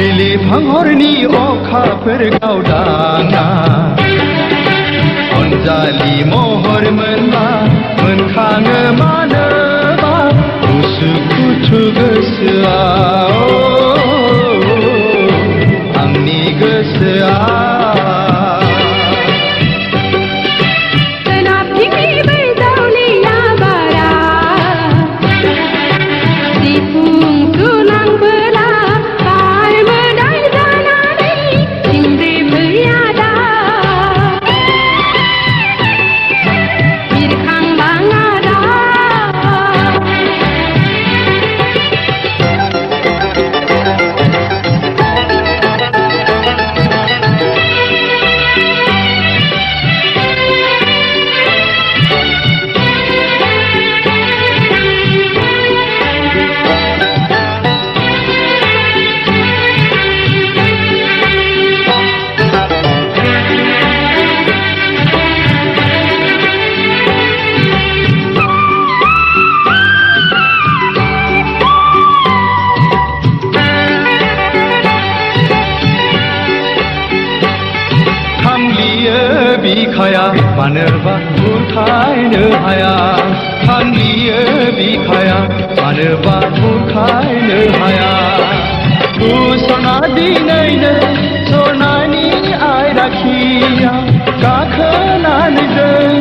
बिलिफां हरनि अखाफोर गावदाङा अनजालि महर मोनबा मोनखाङो मानोबा उसुखुथु गोसोआ आंनि गोसोआ बिखाया मानोबा बुरखायनो हाया फानलियो बिखाया मानोबा बुरखायनो हाया सना दिनैनो सनानि आयराखिया गाखोनानै जों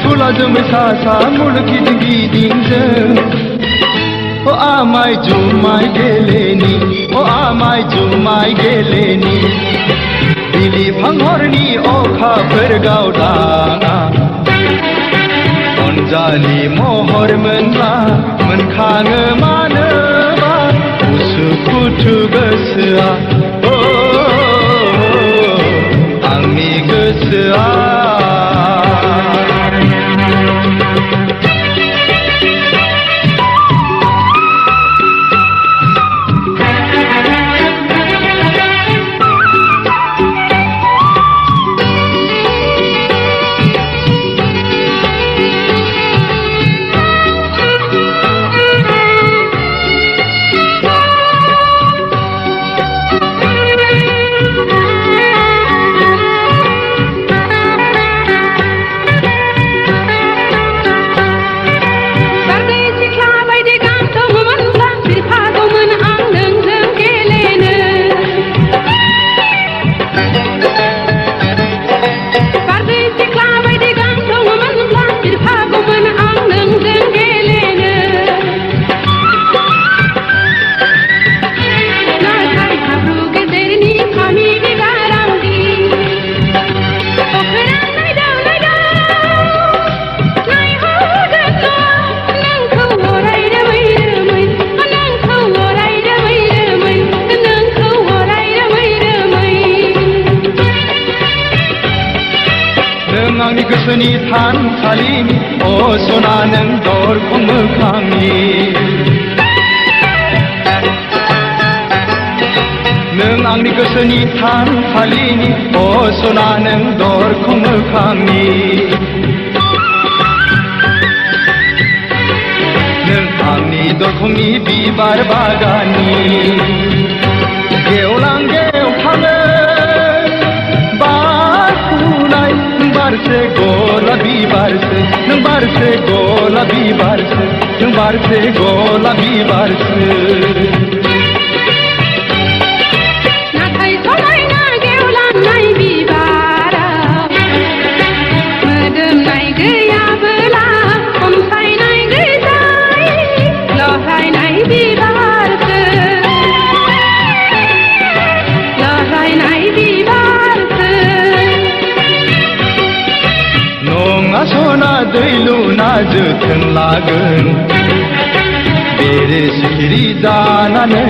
थुला जोमै सा सा मुलुग गिदिंजों आमाय जुमाय गेलेनि आमाय जुमाय गेलेनि बिलिफां हरनि अखाफोर गावदाङा अनजालि महर मोनबा मोनखाङो मानोबा उसुखुथु गोसोआ आंनि गोसोआ आंनि गोसोनि थानसालिनि सना नों दरखं मोखांनि नों आंनि गोसोनि थानसालिनि सना नों दरखं मोखांनि नों आंनि दरखंनि बिबार बागाननि गेवलां गेवथाङो बारसे गलाबी बारसे नों बारसे गलाबी बारसे नों बारसे गलाबी बारसे नाथाय समायना गेवलांनाय बिबारा मोदोमनाय गैयाबोला खमसायनाय गैजाय लहायनाय बिबारसो लहायनाय बिबारसो नङा सना दै लुना जोथोन लागोन बेरे सिखिरि जानानै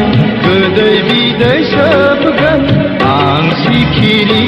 गोदै बिदै सोबगोन आं सिखिरि